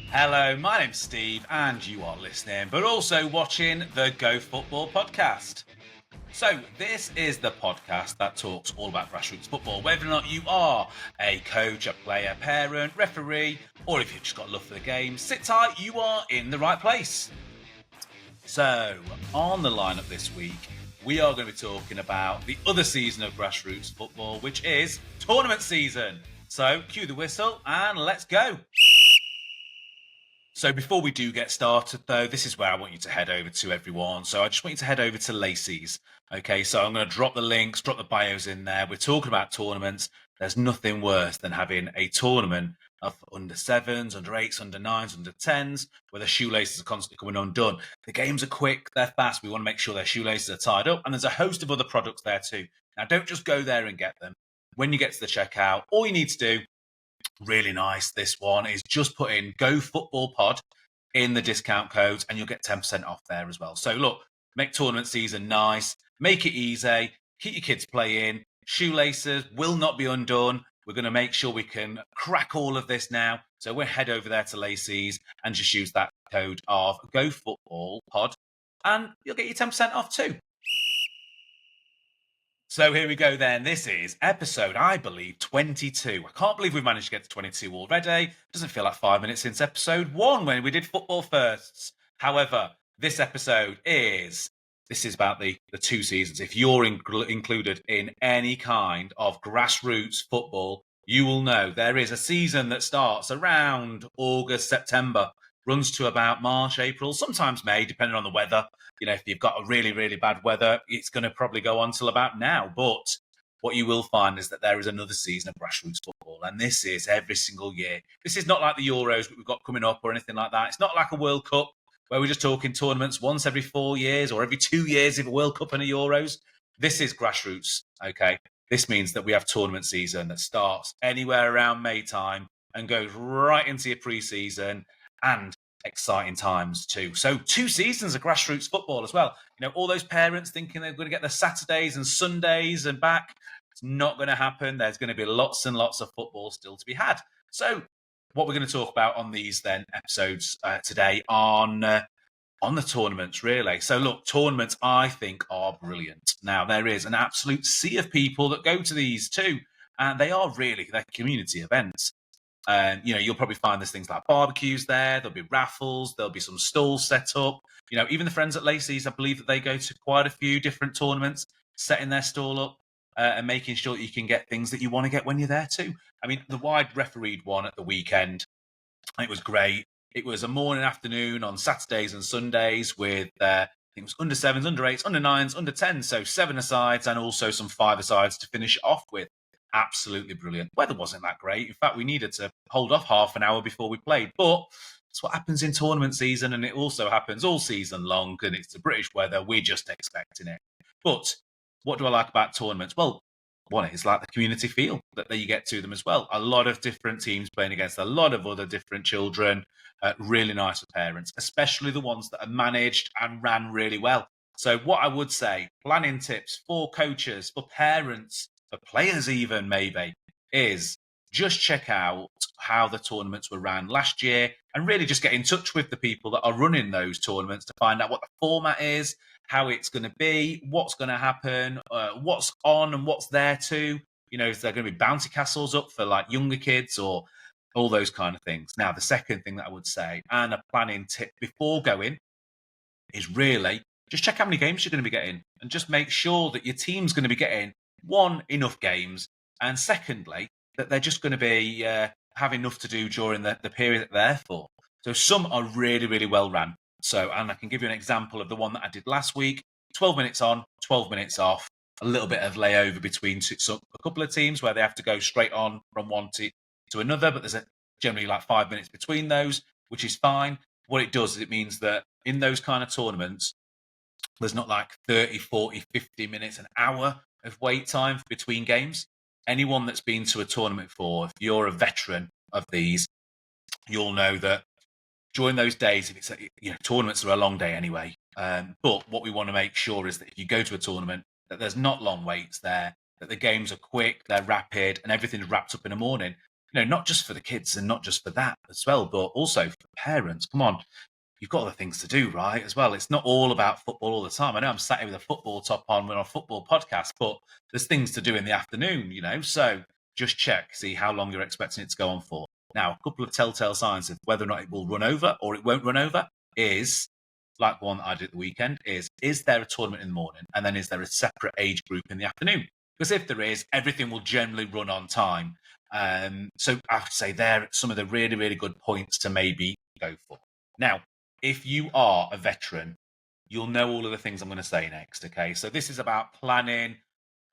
Hello, my name's Steve, and you are listening, but also watching the Go Football podcast. So, this is the podcast that talks all about grassroots football, whether or not you are a coach, a player, parent, referee, or if you've just got love for the game, sit tight, you are in the right place. So, on the lineup this week, we are going to be talking about the other season of grassroots football, which is tournament season. So, cue the whistle and let's go. So before we do get started, though, this is where I want you to head over to, everyone. So I just want you to head over to Lacey's. Okay, so I'm going to drop the links, drop the bios in there. We're talking about tournaments. There's nothing worse than having a tournament of under sevens, under eights, under nines, under tens, where the shoelaces are constantly coming undone. The games are quick, they're fast. We want to make sure their shoelaces are tied up. And there's a host of other products there too. Now, don't just go there and get them. When you get to the checkout, all you need to do, really nice, this one, is just put in Go Football Pod in the discount codes and you'll get 10% off there as well. So look, make tournament season nice, make it easy, keep your kids playing, shoelaces will not be undone. We're going to make sure we can crack all of this now. So we'll head over there to Lacey's and just use that code of Go Football Pod and you'll get your 10% off too. So here we go then. This is episode, I believe, 22. I can't believe we've managed to get to 22 already. Doesn't feel like 5 minutes since episode 1 when we did football firsts. However, this is about the 2 seasons. If you're included in any kind of grassroots football, you will know there is a season that starts around August, September, runs to about March, April, sometimes May, depending on the weather. You know, if you've got a really, really bad weather, it's going to probably go on till about now. But what you will find is that there is another season of grassroots football, and this is every single year. This is not like the Euros that we've got coming up or anything like that. It's not like a World Cup where we're just talking tournaments once every 4 years or every 2 years if a World Cup and a Euros. This is grassroots, okay? This means that we have tournament season that starts anywhere around May time and goes right into your pre-season and exciting times too. So 2 seasons of grassroots football as well. You know, all those parents thinking they're going to get the Saturdays and Sundays and back. It's not going to happen. There's going to be lots and lots of football still to be had. So what we're going to talk about on these then episodes today on the tournaments, really. So look, tournaments I think are brilliant. Now there is an absolute sea of people that go to these too, and they're community events. You know, you'll probably find there's things like barbecues there. There'll be raffles. There'll be some stalls set up. You know, even the friends at Lacey's, I believe that they go to quite a few different tournaments, setting their stall up and making sure that you can get things that you want to get when you're there too. I mean, the wide refereed one at the weekend, it was great. It was a morning, afternoon on Saturdays and Sundays with, I think it was under sevens, under eights, under nines, under 10s. So 7-a-sides and also some 5-a-sides to finish it off with. Absolutely brilliant. Weather wasn't that great. In fact, we needed to hold off half an hour before we played. But it's what happens in tournament season, and it also happens all season long, and it's the British weather. We're just expecting it. But what do I like about tournaments? Well, one is like the community feel that you get to them as well. A lot of different teams playing against a lot of other different children. Really nice for parents, especially the ones that are managed and ran really well. So what I would say, planning tips for coaches, for parents, for players even maybe, is just check out how the tournaments were ran last year and really just get in touch with the people that are running those tournaments to find out what the format is, how it's going to be, what's going to happen, what's on and what's there too. You know, is there going to be bounty castles up for like younger kids or all those kind of things. Now, the second thing that I would say, and a planning tip before going, is really just check how many games you're going to be getting and just make sure that your team's going to be getting, one, enough games, and secondly, that they're just going to be have enough to do during the period that they're there for. So some are really, really well ran. So, and I can give you an example of the one that I did last week, 12 minutes on, 12 minutes off, a little bit of layover between a couple of teams where they have to go straight on from one to another, but there's generally like 5 minutes between those, which is fine. What it does is it means that in those kind of tournaments, there's not like 30, 40, 50 minutes, an hour of wait time between games. Anyone that's been to a tournament before, if you're a veteran of these, you'll know that during those days, if it's tournaments are a long day anyway. But what we want to make sure is that if you go to a tournament, that there's not long waits there, that the games are quick, they're rapid, and everything's wrapped up in the morning. not just for the kids and not just for that as well, but also for parents. Come on, you've got other things to do, right? As well, it's not all about football all the time. I know I'm sat here with a football top on, we're on a football podcast, but there's things to do in the afternoon, So just check, see how long you're expecting it to go on for. Now, a couple of telltale signs of whether or not it will run over or it won't run over is, like one I did at the weekend, is there a tournament in the morning? And then is there a separate age group in the afternoon? Because if there is, everything will generally run on time. So I would say there are some of the really, really good points to maybe go for. Now, if you are a veteran, you'll know all of the things I'm going to say next, okay? So this is about planning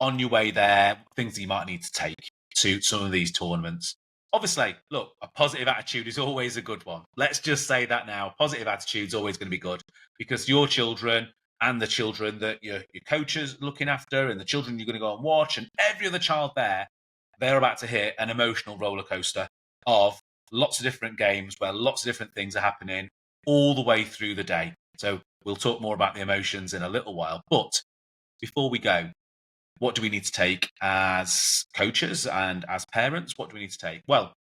on your way there, things that you might need to take to some of these tournaments. Obviously, look, a positive attitude is always a good one. Let's just say that now. Positive attitude is always going to be good because your children and the children that your coaches looking after and the children you're going to go and watch and every other child there, they're about to hit an emotional roller coaster of lots of different games where lots of different things are happening all the way through the day. So we'll talk more about the emotions in a little while. But before we go, what do we need to take as coaches and as parents? What do we need to take? Well,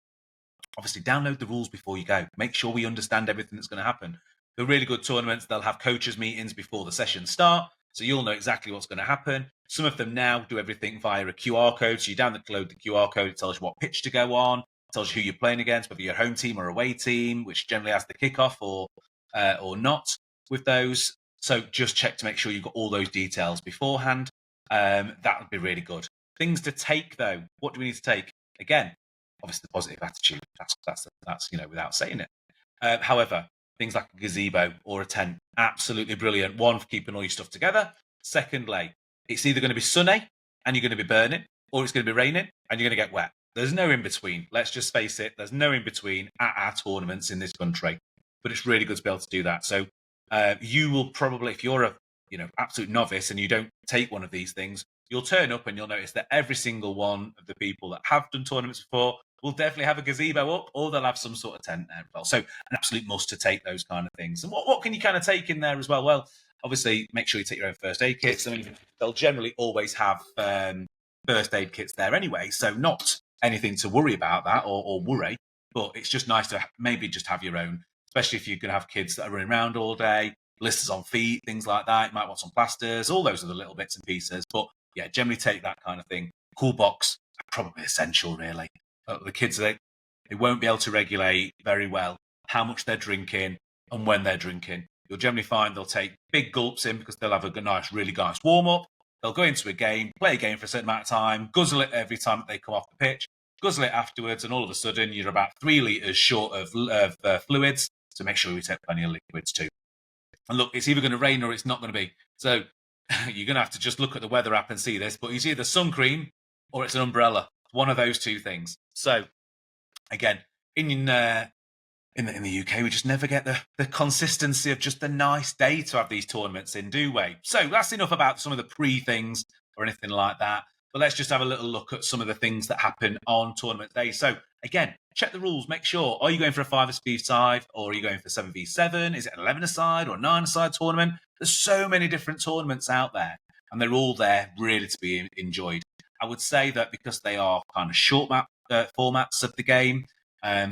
obviously, download the rules before you go. Make sure we understand everything that's going to happen. The really good tournaments, they'll have coaches' meetings before the sessions start, so you'll know exactly what's going to happen. Some of them now do everything via a QR code. So you download the QR code, it tells you what pitch to go on, it tells you who you're playing against, whether you're a home team or away team, which generally has the kickoff or not with those. So just check to make sure you've got all those details beforehand. That would be really good. Things to take, though. What do we need to take? Again, obviously, the positive attitude. That's without saying it. However, things like a gazebo or a tent, absolutely brilliant. One, for keeping all your stuff together. Secondly, it's either going to be sunny and you're going to be burning, or it's going to be raining and you're going to get wet. There's no in between. Let's just face it. There's no in between at our tournaments in this country. But it's really good to be able to do that. So you will probably, if you're a absolute novice and you don't take one of these things, you'll turn up and you'll notice that every single one of the people that have done tournaments before will definitely have a gazebo up, or they'll have some sort of tent there as well. So an absolute must to take those kind of things. And what can you kind of take in there as well? Well, obviously, make sure you take your own first aid kits. I mean, they'll generally always have first aid kits there anyway, so not anything to worry about that or worry, but it's just nice to maybe just have your own, especially if you're going to have kids that are running around all day, blisters on feet, things like that. You might want some plasters, all those are the little bits and pieces. But yeah, generally take that kind of thing. Cool box, probably essential, really. The kids, they won't be able to regulate very well how much they're drinking and when they're drinking. You'll generally find they'll take big gulps in because they'll have a really nice warm-up. They'll go into a game, play a game for a certain amount of time, guzzle it every time that they come off the pitch, guzzle it afterwards, and all of a sudden you're about 3 litres short of fluids. So make sure we take plenty of liquids too. And look, it's either going to rain or it's not going to be. So you're going to have to just look at the weather app and see this, but it's either sun cream or it's an umbrella. One of those two things. So again, in the UK, we just never get the consistency of just a nice day to have these tournaments in, do we? So that's enough about some of the pre-things or anything like that. But let's just have a little look at some of the things that happen on tournament day. So again, check the rules. Make sure, are you going for a 5v5 or are you going for 7v7? Is it an 11-a-side or a 9-a-side tournament? There's so many different tournaments out there, and they're all there really to be enjoyed. I would say that because they are kind of short formats of the game,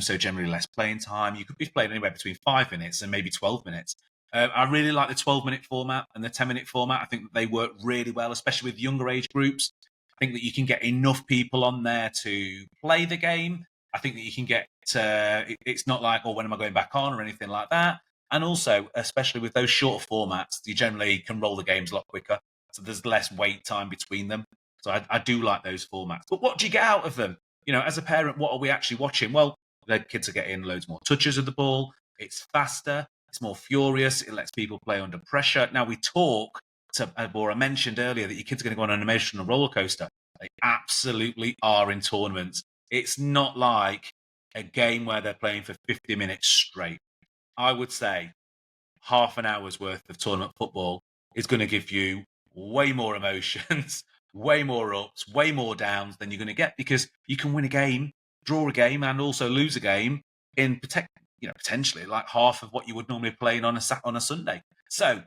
so generally less playing time, you could be playing anywhere between 5 minutes and maybe 12 minutes. I really like the 12-minute format and the 10-minute format. I think that they work really well, especially with younger age groups. I think that you can get enough people on there to play the game. I think that you can get, it's not like, oh, when am I going back on or anything like that. And also, especially with those shorter formats, you generally can roll the games a lot quicker. So there's less wait time between them. So I do like those formats. But what do you get out of them? As a parent, what are we actually watching? Well, the kids are getting loads more touches of the ball. It's faster. It's more furious. It lets people play under pressure. Now, we talk to, or I mentioned earlier that your kids are going to go on an emotional roller coaster. They absolutely are in tournaments. It's not like a game where they're playing for 50 minutes straight. I would say half an hour's worth of tournament football is going to give you way more emotions, way more ups, way more downs than you're going to get, because you can win a game, draw a game, and also lose a game in potentially like half of what you would normally play on a Sunday. So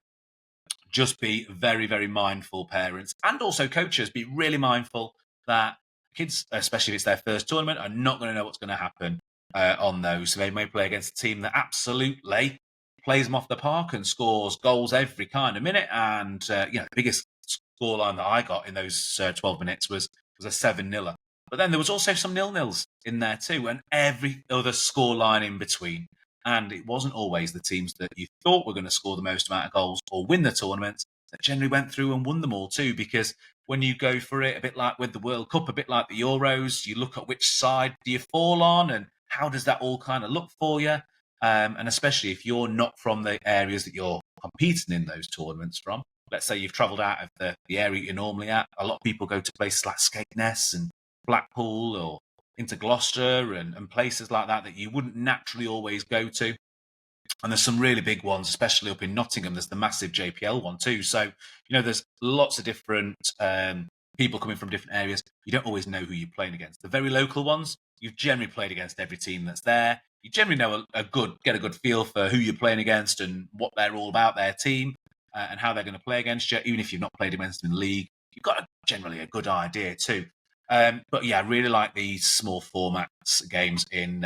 just be very, very mindful, parents, and also coaches. Be really mindful that kids, especially if it's their first tournament, are not going to know what's going to happen on those. So they may play against a team that absolutely plays them off the park and scores goals every kind of minute. And the biggest scoreline that I got in those 12 minutes was a 7-0. But then there was also some 0-0s in there too, and every other scoreline in between. And it wasn't always the teams that you thought were going to score the most amount of goals or win the tournaments that generally went through and won them all too. Because when you go for it, a bit like with the World Cup, a bit like the Euros, you look at which side do you fall on and how does that all kind of look for you. And especially if you're not from the areas that you're competing in those tournaments from. Let's say you've travelled out of the area you're normally at. A lot of people go to places like Skegness and Blackpool or into Gloucester and places like that you wouldn't naturally always go to. And there's some really big ones, especially up in Nottingham. There's the massive JPL one too. So, there's lots of different people coming from different areas. You don't always know who you're playing against. The very local ones, you've generally played against every team that's there. You generally know get a good feel for who you're playing against and what they're all about, their team, and how they're going to play against you. Even if you've not played against them in the league, you've got generally a good idea too. But yeah, I really like these small formats games in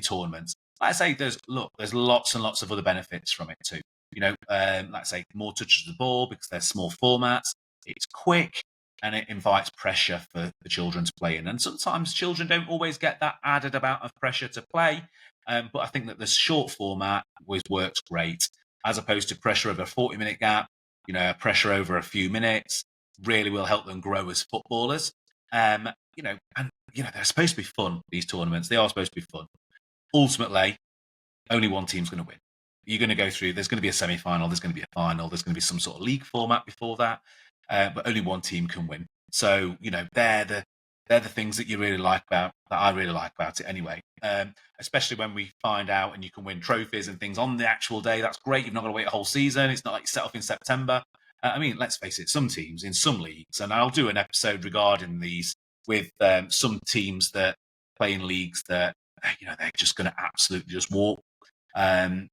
tournaments. Like I say, there's lots and lots of other benefits from it too. Like I say, more touches of the ball because they're small formats. It's quick and it invites pressure for the children to play in. And sometimes children don't always get that added amount of pressure to play. But I think that the short format always works great, as opposed to pressure over a 40-minute gap. Pressure over a few minutes really will help them grow as footballers. And they're supposed to be fun. These tournaments, they are supposed to be fun. Ultimately, only one team's going to win. You're going to go through. There's going to be a semi-final. There's going to be a final. There's going to be some sort of league format before that, but only one team can win. So they're the things that you really like about that. I really like about it anyway. Especially when we find out and you can win trophies and things on the actual day. That's great. You've not got to wait a whole season. It's not like you set off in September. Let's face it. Some teams in some leagues, and I'll do an episode regarding these with some teams that play in leagues that they're just going to absolutely just walk, and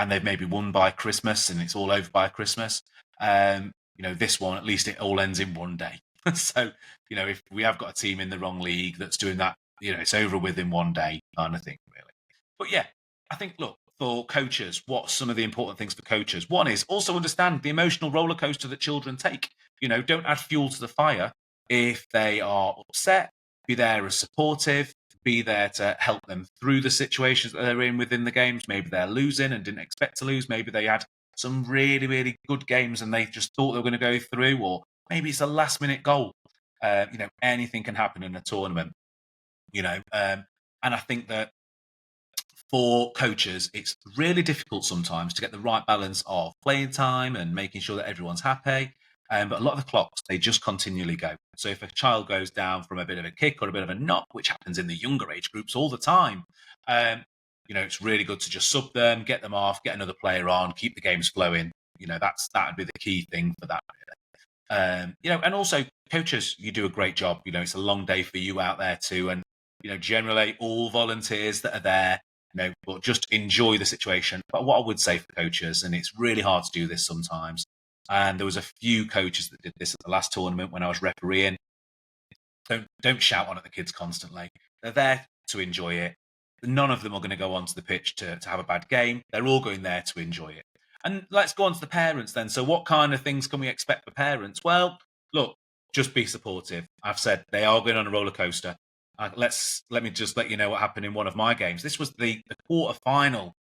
they've maybe won by Christmas and it's all over by Christmas. This one, at least it all ends in one day. So if we have got a team in the wrong league that's doing that, it's over within one day kind of thing, really. But yeah, I think, look, for coaches, what's some of the important things for coaches? One is also understand the emotional roller coaster that children take. Don't add fuel to the fire. If they are upset, be there as supportive, be there to help them through the situations that they're in within the games. Maybe they're losing and didn't expect to lose. Maybe they had some really, really good games and they just thought they were going to go through, or maybe it's a last-minute goal. Anything can happen in a tournament. And I think that for coaches, it's really difficult sometimes to get the right balance of playing time and making sure that everyone's happy. But a lot of the clocks, they just continually go. So if a child goes down from a bit of a kick or a bit of a knock, which happens in the younger age groups all the time, it's really good to just sub them, get them off, get another player on, keep the games flowing. That'd be the key thing for that. And also coaches, you do a great job. It's a long day for you out there too. And, generally all volunteers that are there, but just enjoy the situation. But what I would say for coaches, and it's really hard to do this sometimes, and there was a few coaches that did this at the last tournament when I was refereeing. Don't shout on at the kids constantly. They're there to enjoy it. None of them are going to go onto the pitch to have a bad game. They're all going there to enjoy it. And let's go on to the parents then. So what kind of things can we expect for parents? Well, look, just be supportive. I've said they are going on a roller coaster. Let me just let you know what happened in one of my games. This was the quarter final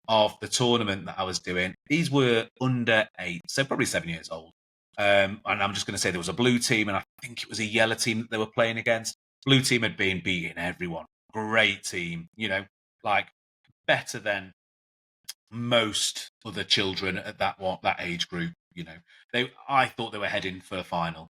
of the tournament that I was doing. These were under 8, so probably 7 years old. And I'm just going to say there was a blue team, and I think it was a yellow team that they were playing against. Blue team had been beating everyone. Great team, better than most other children at that age group. I thought they were heading for a final.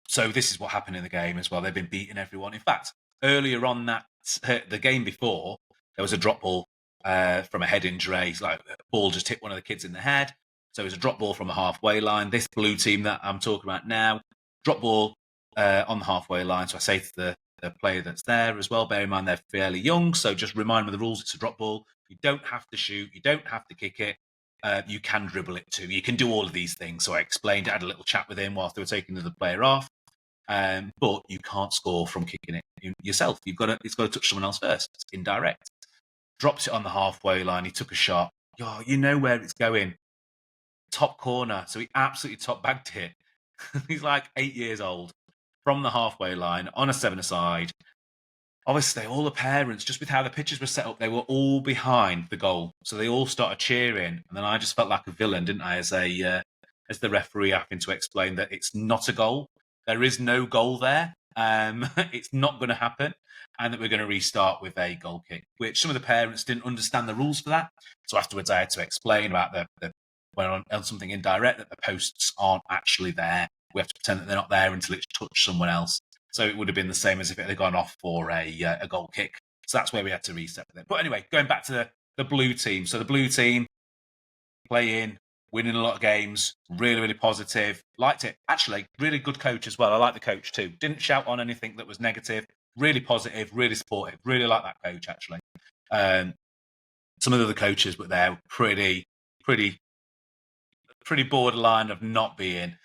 So this is what happened in the game as well. They've been beating everyone. In fact, earlier on the game before, there was a drop ball from a head injury. Like a ball just hit one of the kids in the head. So it was a drop ball from a halfway line. This blue team that I'm talking about now, drop ball on the halfway line. So I say to the player that's there as well, bear in mind they're fairly young. So just remind them of the rules. It's a drop ball. You don't have to shoot. You don't have to kick it. You can dribble it too. You can do all of these things. So I explained, I had a little chat with him whilst they were taking the player off. But you can't score from kicking it yourself. It's got to touch someone else first. It's indirect. Drops it on the halfway line. He took a shot. Oh, you know where it's going. Top corner. So he absolutely top bagged it. He's like 8 years old from the halfway line on a 7-a-side. Obviously, all the parents, just with how the pitches were set up, they were all behind the goal. So they all started cheering. And then I just felt like a villain, didn't I, as the referee having to explain that it's not a goal. There is no goal there. It's not going to happen. And that we're going to restart with a goal kick, which some of the parents didn't understand the rules for that. So afterwards, I had to explain about when on something indirect, that the posts aren't actually there. We have to pretend that they're not there until it's touched someone else. So it would have been the same as if it had gone off for a goal kick. So that's where we had to reset with it. But anyway, going back to the blue team. So the blue team playing, winning a lot of games, really, really positive. Liked it. Actually, really good coach as well. I like the coach too. Didn't shout on anything that was negative. Really positive, really supportive. Really like that coach, actually. Some of the other coaches were there pretty borderline of not being.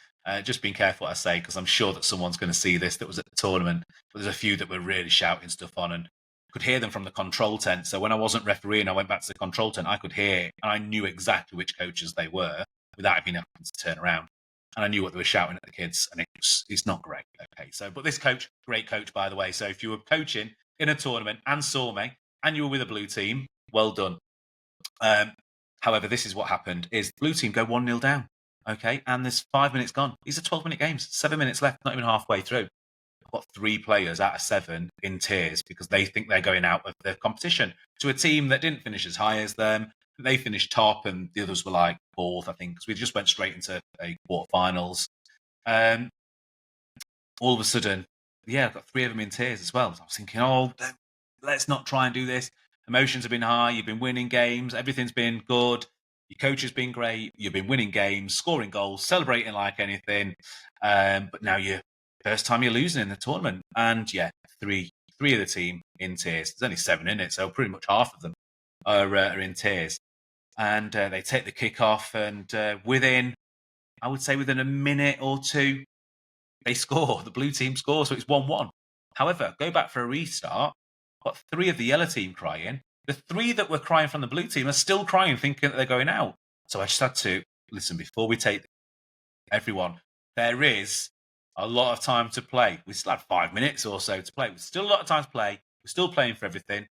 Just being careful what I say, because I'm sure that someone's going to see this that was at the tournament. But there's a few that were really shouting stuff on, and could hear them from the control tent. So when I wasn't refereeing, I went back to the control tent. I could hear, and I knew exactly which coaches they were without even having to turn around. And I knew what they were shouting at the kids, and it's not great. Okay, so but this coach, great coach by the way. So if you were coaching in a tournament and saw me, and you were with a blue team, well done. However, this is what happened: is the blue team go 1-0 down. Okay, and there's 5 minutes gone. These are 12-minute games, 7 minutes left, not even halfway through. I've got 3 players out of 7 in tears because they think they're going out of the competition to a team that didn't finish as high as them. They finished top, and the others were like 4th, I think, because we just went straight into a quarterfinals. All of a sudden, I've got 3 of them in tears as well. So I was thinking, let's not try and do this. Emotions have been high. You've been winning games. Everything's been good. Your coach has been great. You've been winning games, scoring goals, celebrating like anything. But now first time you're losing in the tournament. And 3 of the team in tears. There's only 7 in it, so pretty much half of them are in tears. And they take the kick off, and within a minute or two, they score. The blue team scores, so it's 1-1. However, go back for a restart. Got 3 of the yellow team crying. The 3 that were crying from the blue team are still crying, thinking that they're going out. So I just had to listen before we take everyone. There is a lot of time to play. We still have 5 minutes or so to play. There's still a lot of time to play. We're still playing for everything.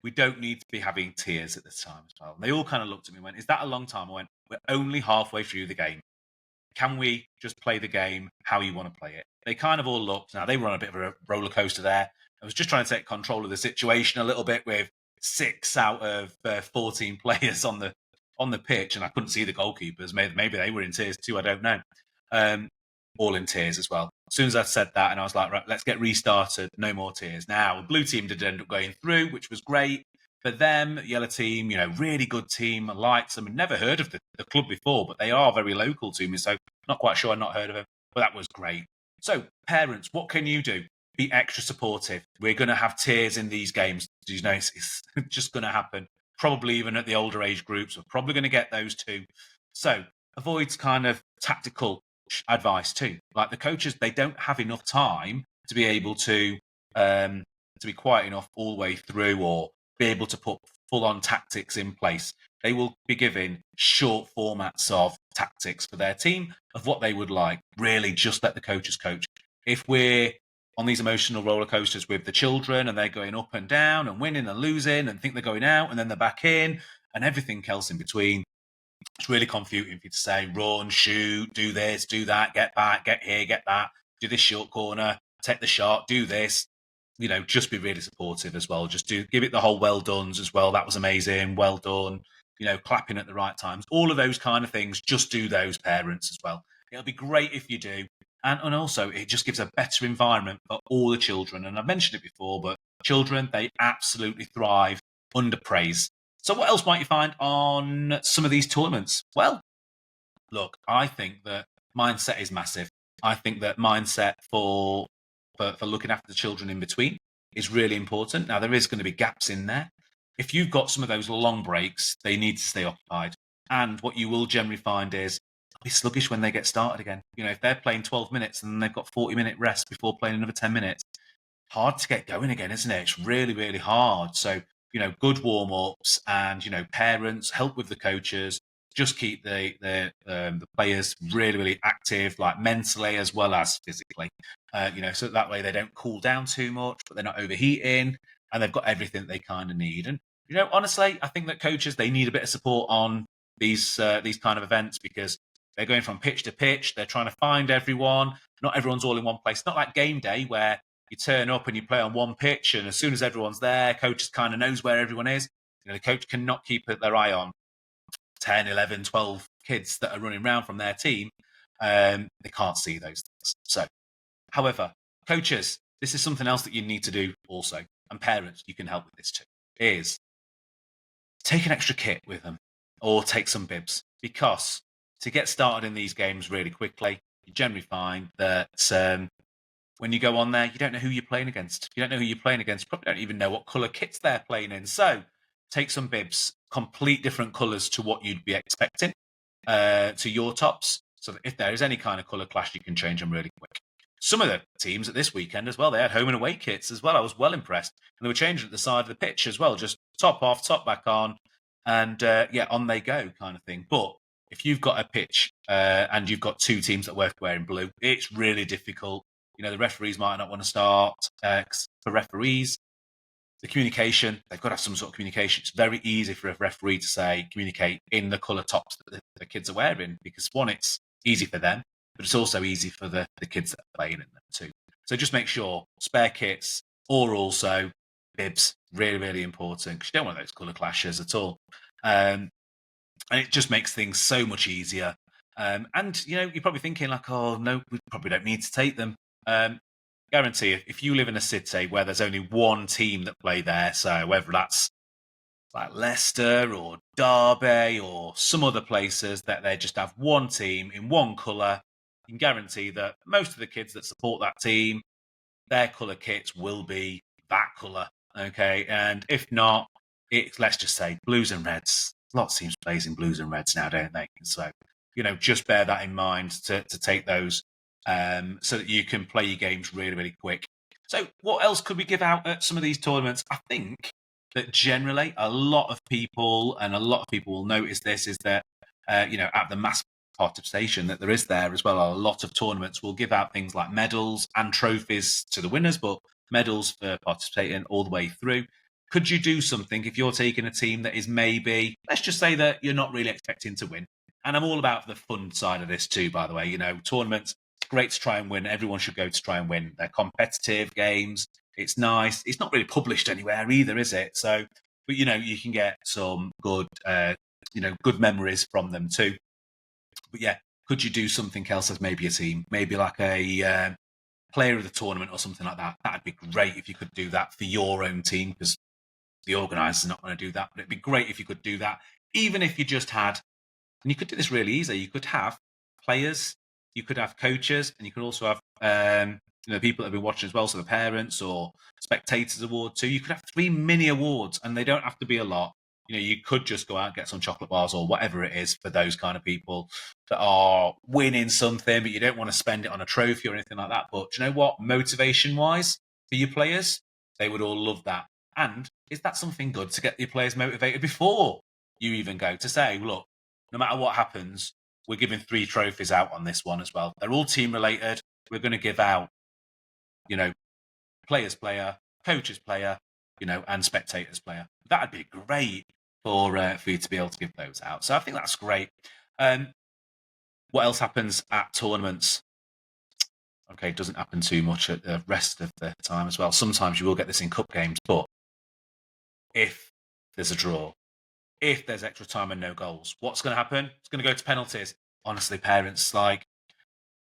We don't need to be having tears at this time as well. And they all kind of looked at me and went, "Is that a long time?" I went, "We're only halfway through the game. Can we just play the game how you want to play it?" They kind of all looked. Now, they were on a bit of a roller coaster there. I was just trying to take control of the situation a little bit with 6 out of 14 players on the pitch, and I couldn't see the goalkeepers. Maybe they were in tears too. I don't know. All in tears as well. As soon as I said that, and I was like, right, let's get restarted. No more tears. Now, the blue team did end up going through, which was great. For them, yellow team, really good team. I liked them. I'd never heard of the club before, but they are very local to me, so not quite sure I'd not heard of them. But that was great. So, parents, what can you do? Be extra supportive. We're going to have tears in these games. It's just going to happen. Probably even at the older age groups. We're probably going to get those too. So, avoid kind of tactical advice too. Like the coaches, they don't have enough time to be able to be quiet enough all the way through, or be able to put full-on tactics in place. They will be given short formats of tactics for their team of what they would like. Really, just let the coaches coach. If we're on these emotional roller coasters with the children, and they're going up and down and winning and losing and think they're going out, and then they're back in, and everything else in between, it's really confusing for you to say, run, shoot, do this, do that, get back, get here, get that, do this short corner, take the shot, do this. Just be really supportive as well. Just give it the whole well done's as well. That was amazing. Well done. Clapping at the right times. All of those kind of things. Just do those, parents, as well. It'll be great if you do. And also, it just gives a better environment for all the children. And I've mentioned it before, but children, they absolutely thrive under praise. So what else might you find on some of these tournaments? Well, look, I think that mindset is massive. I think that mindset for looking after the children in between is really important. Now, there is going to be gaps in there. If you've got some of those long breaks, they need to stay occupied. And what you will generally find is be sluggish when they get started again. If they're playing 12 minutes and they've got 40-minute rest before playing another 10 minutes, hard to get going again, isn't it? It's really, really hard. So, good warm-ups and, parents help with the coaches, just keep the players really, really active, like mentally as well as physically, so that way they don't cool down too much, but they're not overheating and they've got everything they kind of need. And, honestly, I think that coaches, they need a bit of support on these kind of events because they're going from pitch to pitch. They're trying to find everyone. Not everyone's all in one place. Not like game day where you turn up and you play on one pitch, and as soon as everyone's there, coach kind of knows where everyone is. The coach cannot keep their eye on 10, 11, 12 kids that are running around from their team. They can't see those things. So, however, coaches, this is something else that you need to do also, and parents, you can help with this too, is take an extra kit with them or take some bibs, because to get started in these games really quickly, you generally find that when you go on there, you don't know who you're playing against. You don't know who you're playing against. You probably don't even know what colour kits they're playing in. So take some bibs, complete different colours to what you'd be expecting to your tops, so that if there is any kind of colour clash, you can change them really quick. Some of the teams at this weekend as well, they had home and away kits as well. I was well impressed. And they were changing at the side of the pitch as well, just top off, top back on, and on they go kind of thing. But if you've got a pitch and you've got two teams that work wearing blue, it's really difficult. The referees might not want to start. For referees, the communication, they've got to have some sort of communication. It's very easy for a referee to say, communicate in the colour tops that the kids are wearing, because one, it's easy for them, but it's also easy for the kids that are playing in them too. So just make sure spare kits, or also bibs, really, really important, because you don't want those colour clashes at all. And it just makes things so much easier. And, you're probably thinking like, oh, no, we probably don't need to take them. Guarantee if you live in a city where there's only one team that play there, so whether that's like Leicester or Derby or some other places that they just have one team in one colour, you can guarantee that most of the kids that support that team, their colour kits will be that colour. Okay, and if not, let's just say blues and reds. Lots of teams plays in blues and reds now, don't they? So, just bear that in mind to take those so that you can play your games really, really quick. So what else could we give out at some of these tournaments? I think that generally a lot of people will notice this, is that, at the mass participation that there is there as well, a lot of tournaments will give out things like medals and trophies to the winners, but medals for participating all the way through. Could you do something if you're taking a team that is maybe, let's just say that you're not really expecting to win? And I'm all about the fun side of this too, by the way. Tournaments, great to try and win. Everyone should go to try and win. They're competitive games. It's nice. It's not really published anywhere either, is it? So, but you can get some good, good memories from them too. But yeah, could you do something else as maybe a team, maybe like a player of the tournament or something like that? That'd be great if you could do that for your own team, because the organisers are not going to do that. But it'd be great if you could do that, even if you just had, and you could do this really easy. You could have players, you could have coaches, and you could also have people that have been watching as well, so the parents or spectators award too. You could have 3 mini awards, and they don't have to be a lot. You could just go out and get some chocolate bars or whatever it is for those kind of people that are winning something, but you don't want to spend it on a trophy or anything like that. But do you know what? Motivation-wise, for your players, they would all love that. And is that something good to get your players motivated before you even go, to say, look, no matter what happens, we're giving 3 trophies out on this one as well. They're all team related. We're going to give out, players player, coaches player, and spectators player. That'd be great for you to be able to give those out. So I think that's great. What else happens at tournaments? Okay, it doesn't happen too much at the rest of the time as well. Sometimes you will get this in cup games, but if there's a draw, if there's extra time and no goals, what's going to happen? It's going to go to penalties. Honestly, parents, like,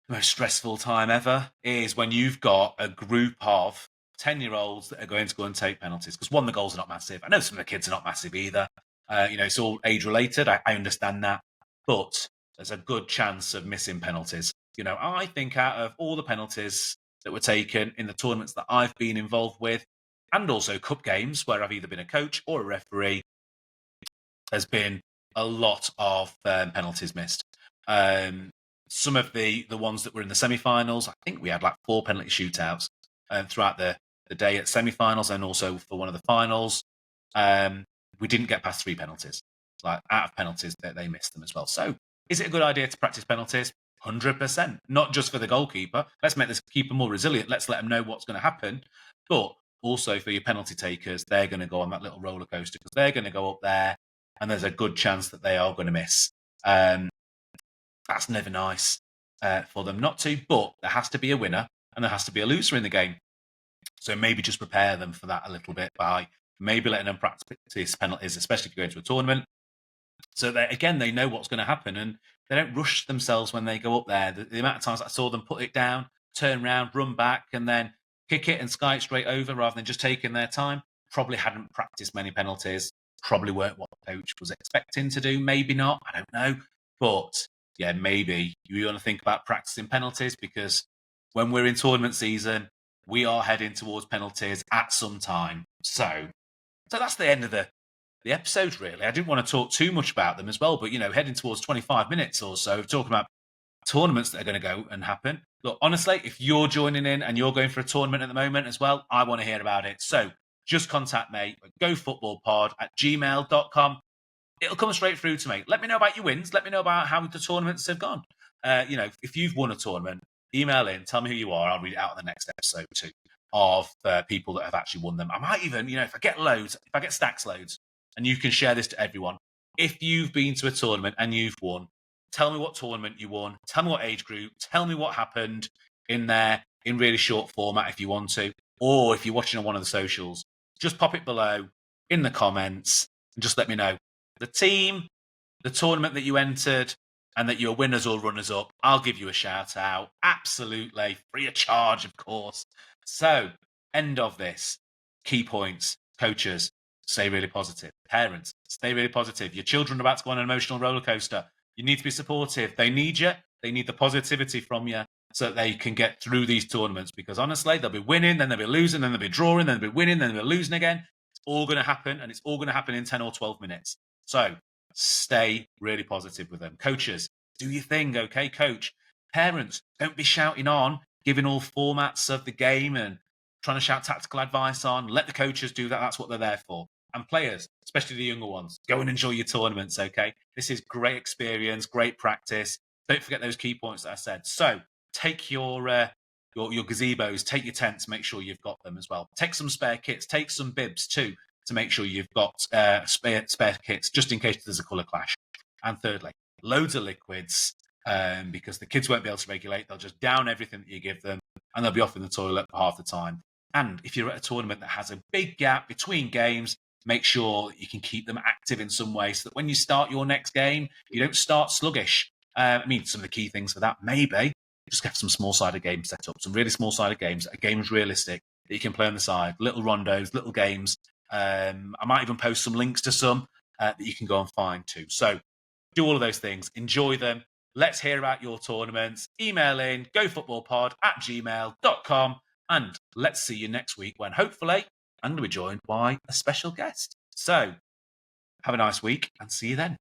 the most stressful time ever is when you've got a group of 10-year-olds that are going to go and take penalties. Because one, the goals are not massive. I know some of the kids are not massive either. It's all age related. I understand that. But there's a good chance of missing penalties. I think out of all the penalties that were taken in the tournaments that I've been involved with, and also cup games where I've either been a coach or a referee, there's been a lot of penalties missed. Some of the ones that were in the semi-finals, I think we had like 4 penalty shootouts throughout the day at semi-finals and also for one of the finals. We didn't get past 3 penalties. Like out of penalties, they missed them as well. So is it a good idea to practice penalties? 100%. Not just for the goalkeeper. Let's make this keeper more resilient. Let's let them know what's going to happen. But also for your penalty takers, they're going to go on that little roller coaster because they're going to go up there and there's a good chance that they are going to miss. That's never nice for them not to, but there has to be a winner and there has to be a loser in the game. So maybe just prepare them for that a little bit by maybe letting them practice penalties, especially if you go into a tournament. So that, again, they know what's going to happen and they don't rush themselves when they go up there. The amount of times I saw them put it down, turn around, run back, and then kick it and sky it straight over rather than just taking their time. Probably hadn't practiced many penalties. Probably weren't what the coach was expecting to do. Maybe not. I don't know. But yeah, maybe you want to think about practicing penalties because when we're in tournament season, we are heading towards penalties at some time. So that's the end of the episode, really. I didn't want to talk too much about them as well, but, heading towards 25 minutes or so, talking about tournaments that are going to go and happen. Look, honestly, if you're joining in and you're going for a tournament at the moment as well, I want to hear about it. So just contact me at gofootballpod@gmail.com. It'll come straight through to me. Let me know about your wins. Let me know about how the tournaments have gone. If you've won a tournament, email in, tell me who you are. I'll read it out in the next episode too of people that have actually won them. I might even, if I get stacks loads, and you can share this to everyone. If you've been to a tournament and you've won, tell me what tournament you won. Tell me what age group. Tell me what happened in there in really short format if you want to. Or if you're watching on one of the socials, just pop it below in the comments and just let me know the team, the tournament that you entered, and that you're winners or runners up. I'll give you a shout out. Absolutely. Free of charge, of course. So, end of this. Key points. Coaches, stay really positive. Parents, stay really positive. Your children are about to go on an emotional roller coaster. You need to be supportive. They need you. They need the positivity from you so that they can get through these tournaments because honestly, they'll be winning, then they'll be losing, then they'll be drawing, then they'll be winning, then they'll be losing again. It's all going to happen and it's all going to happen in 10 or 12 minutes. So stay really positive with them. Coaches, do your thing, okay, coach? Parents, don't be shouting on, giving all formats of the game and trying to shout tactical advice on. Let the coaches do that. That's what they're there for. And players, especially the younger ones, go and enjoy your tournaments, okay? This is great experience, great practice. Don't forget those key points that I said. So take your gazebos, take your tents, make sure you've got them as well. Take some spare kits, take some bibs too, to make sure you've got spare kits just in case there's a colour clash. And thirdly, loads of liquids because the kids won't be able to regulate. They'll just down everything that you give them and they'll be off in the toilet for half the time. And if you're at a tournament that has a big gap between games, make sure you can keep them active in some way so that when you start your next game, you don't start sluggish. Some of the key things for that, maybe just get some small-sided games set up, some really small-sided games, a game's realistic that you can play on the side, little rondos, little games. I might even post some links to some that you can go and find too. So do all of those things. Enjoy them. Let's hear about your tournaments. Email in gofootballpod@gmail.com and let's see you next week when hopefully I'm going to be joined by a special guest. So have a nice week and see you then.